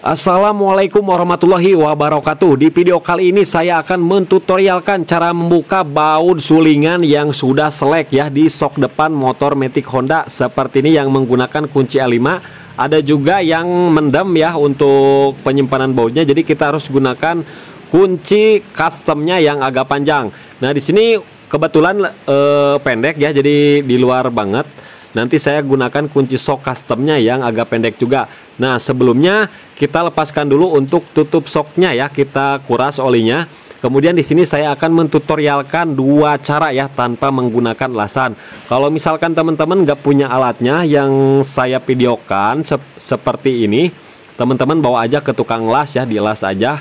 Assalamualaikum warahmatullahi wabarakatuh. Di video kali ini saya akan mentutorialkan cara membuka baut sulingan yang sudah selek ya di sok depan motor Matic Honda seperti ini yang menggunakan kunci L5. Ada juga yang mendem ya untuk penyimpanan bautnya. Jadi kita harus gunakan kunci customnya yang agak panjang. Nah di sini kebetulan pendek ya, jadi di luar banget. Nanti saya gunakan kunci sok customnya yang agak pendek juga. Nah sebelumnya kita lepaskan dulu untuk tutup soknya ya, kita kuras olinya. Kemudian di sini saya akan mentutorialkan dua cara ya tanpa menggunakan lasan. Kalau misalkan teman-teman nggak punya alatnya yang saya videokan seperti ini, teman-teman bawa aja ke tukang las ya, dilas aja,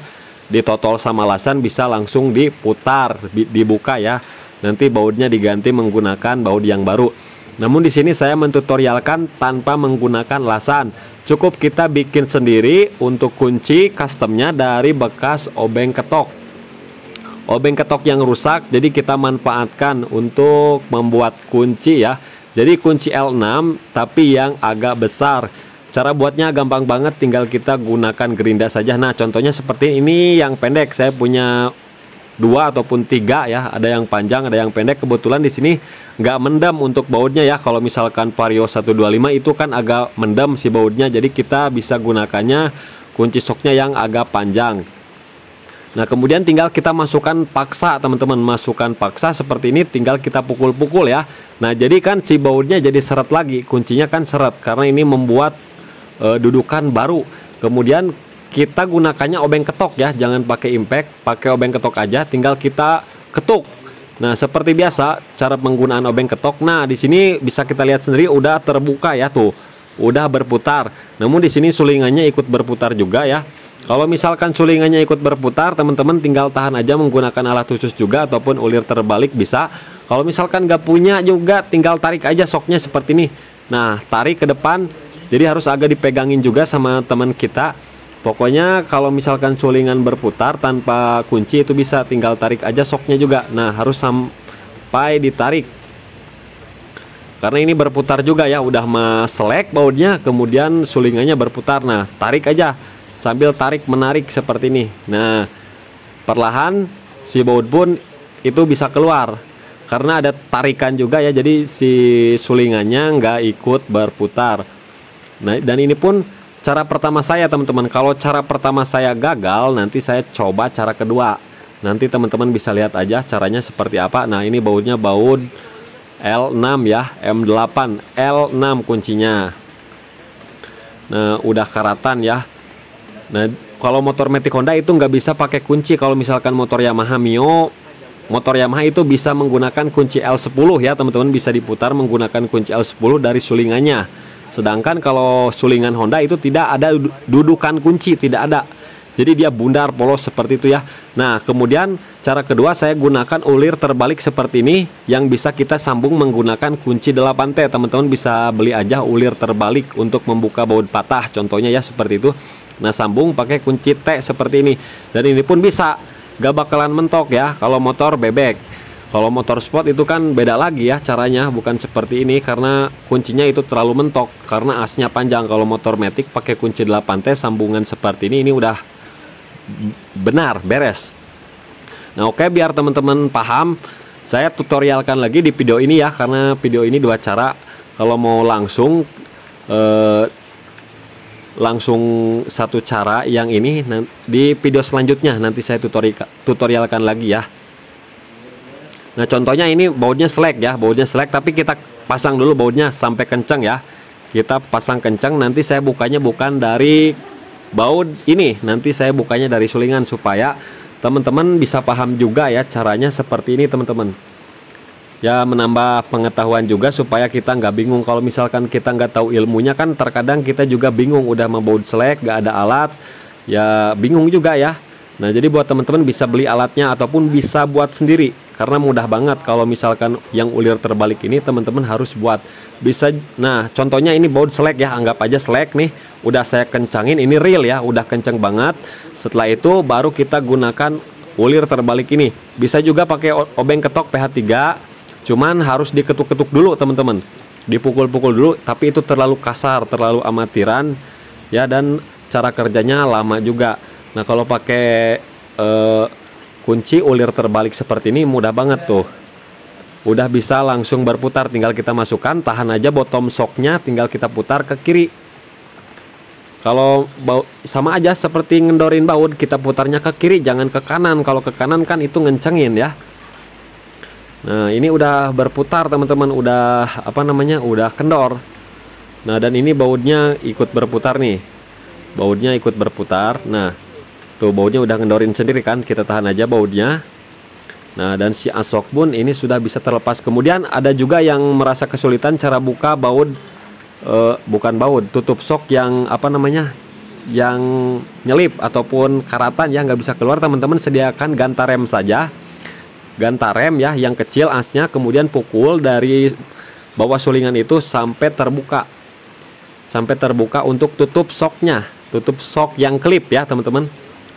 ditotol sama lasan, bisa langsung diputar, dibuka ya. Nanti bautnya diganti menggunakan baut yang baru. Namun di sini saya mentutorialkan tanpa menggunakan lasan. Cukup kita bikin sendiri untuk kunci customnya dari bekas obeng ketok. Obeng ketok yang rusak, jadi kita manfaatkan untuk membuat kunci ya. Jadi kunci L6 tapi yang agak besar. Cara buatnya gampang banget, tinggal kita gunakan gerinda saja. Nah contohnya seperti ini yang pendek. Saya punya 2 ataupun 3 ya, ada yang panjang, ada yang pendek. Kebetulan di sini nggak mendem untuk bautnya ya. Kalau misalkan Vario 125 itu kan agak mendem si bautnya, jadi kita bisa gunakannya kunci soknya yang agak panjang. Nah kemudian tinggal kita masukkan paksa, teman-teman, masukkan paksa seperti ini, tinggal kita pukul-pukul ya. Nah jadi kan si bautnya jadi seret lagi, kuncinya kan seret karena ini membuat dudukan baru. Kemudian kita gunakannya obeng ketok ya, jangan pakai impact, pakai obeng ketok aja, tinggal kita ketuk. Nah, seperti biasa cara penggunaan obeng ketok. Nah, di sini bisa kita lihat sendiri udah terbuka ya tuh. Udah berputar. Namun di sini sulingannya ikut berputar juga ya. Kalau misalkan sulingannya ikut berputar, teman-teman tinggal tahan aja menggunakan alat khusus juga ataupun ulir terbalik bisa. Kalau misalkan nggak punya juga, tinggal tarik aja soknya seperti ini. Nah, tarik ke depan. Jadi harus agak dipegangin juga sama teman kita. Pokoknya kalau misalkan sulingan berputar tanpa kunci itu bisa tinggal tarik aja soknya juga. Nah harus sampai ditarik karena ini berputar juga ya, udah selek bautnya, kemudian sulingannya berputar. Nah tarik aja sambil tarik menarik seperti ini. Nah perlahan si baut pun itu bisa keluar karena ada tarikan juga ya, jadi si sulingannya nggak ikut berputar. Nah dan ini pun cara pertama saya, teman-teman. Kalau cara pertama saya gagal, nanti saya coba cara kedua. Nanti teman-teman bisa lihat aja caranya seperti apa. Nah ini bautnya baut L6 ya, M8 L6 kuncinya. Nah udah karatan ya. Nah kalau motor Matic Honda itu nggak bisa pakai kunci. Kalau misalkan motor Yamaha Mio, motor Yamaha itu bisa menggunakan kunci L10 ya, teman-teman, bisa diputar menggunakan kunci L10 dari sulingannya. Sedangkan kalau sulingan Honda itu tidak ada dudukan kunci, tidak ada. Jadi dia bundar polos seperti itu ya. Nah kemudian cara kedua saya gunakan ulir terbalik seperti ini yang bisa kita sambung menggunakan kunci 8T. Teman-teman bisa beli aja ulir terbalik untuk membuka baut patah, contohnya ya seperti itu. Nah sambung pakai kunci T seperti ini. Dan ini pun bisa, gak bakalan mentok ya kalau motor bebek. Kalau motor sport itu kan beda lagi ya caranya, bukan seperti ini karena kuncinya itu terlalu mentok karena asnya panjang. Kalau motor Matic pakai kunci 8T sambungan seperti ini udah benar, beres. Nah oke, biar teman-teman paham, saya tutorialkan lagi di video ini ya, karena video ini dua cara. Kalau mau langsung satu cara yang ini, di video selanjutnya nanti saya tutorialkan lagi ya. Nah contohnya ini bautnya selek ya, bautnya selek, tapi kita pasang dulu bautnya sampai kencang ya. Kita pasang kencang, nanti saya bukanya bukan dari baut ini, nanti saya bukanya dari sulingan supaya teman-teman bisa paham juga ya caranya seperti ini, teman-teman. Ya menambah pengetahuan juga supaya kita nggak bingung. Kalau misalkan kita nggak tahu ilmunya kan terkadang kita juga bingung, udah mau baut selek, nggak ada alat, ya bingung juga ya. Nah jadi buat teman-teman bisa beli alatnya ataupun bisa buat sendiri karena mudah banget. Kalau misalkan yang ulir terbalik ini teman-teman harus buat bisa. Nah contohnya ini baut selek ya, anggap aja selek nih, udah saya kencangin, ini real ya, udah kencang banget. Setelah itu baru kita gunakan ulir terbalik ini. Bisa juga pakai obeng ketok PH3, cuman harus diketuk-ketuk dulu teman-teman, dipukul-pukul dulu, tapi itu terlalu kasar, terlalu amatiran ya. Dan cara kerjanya lama juga. Nah kalau pakai kunci ulir terbalik seperti ini mudah banget tuh, udah bisa langsung berputar. Tinggal kita masukkan, tahan aja bottom shocknya, tinggal kita putar ke kiri. Kalau sama aja seperti ngendorin baut, kita putarnya ke kiri, jangan ke kanan. Kalau ke kanan kan itu ngencengin ya. Nah ini udah berputar teman-teman, udah apa namanya, udah kendor. Nah dan ini bautnya ikut berputar nih, bautnya ikut berputar. Nah tuh bautnya udah ngendorin sendiri kan, kita tahan aja bautnya. Nah dan si asok pun ini sudah bisa terlepas. Kemudian ada juga yang merasa kesulitan cara buka baut, bukan baut, tutup sok yang apa namanya, yang nyelip ataupun karatan ya, nggak bisa keluar. Teman-teman sediakan ganta rem saja, ganta rem ya yang kecil asnya, kemudian pukul dari bawah sulingan itu sampai terbuka untuk tutup soknya, tutup sok yang klip ya teman-teman.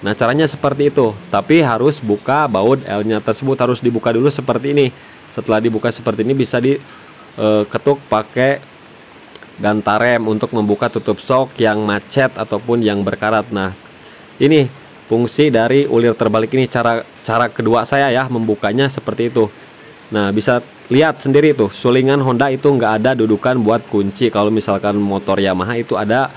Nah caranya seperti itu, tapi harus buka baut L-nya tersebut, harus dibuka dulu seperti ini. Setelah dibuka seperti ini bisa diketuk pakai ganta rem untuk membuka tutup sok yang macet ataupun yang berkarat. Nah ini fungsi dari ulir terbalik ini, cara kedua saya ya membukanya seperti itu. Nah bisa lihat sendiri tuh, sulingan Honda itu nggak ada dudukan buat kunci. Kalau misalkan motor Yamaha itu ada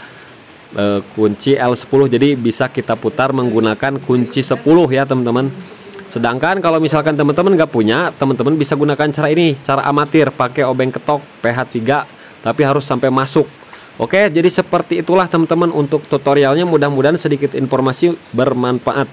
kunci L10, jadi bisa kita putar menggunakan kunci 10 ya teman-teman. Sedangkan kalau misalkan teman-teman nggak punya, teman-teman bisa gunakan cara ini, cara amatir, pakai obeng ketok PH3, tapi harus sampai masuk. Oke, jadi seperti itulah teman-teman untuk tutorialnya. Mudah-mudahan sedikit informasi bermanfaat.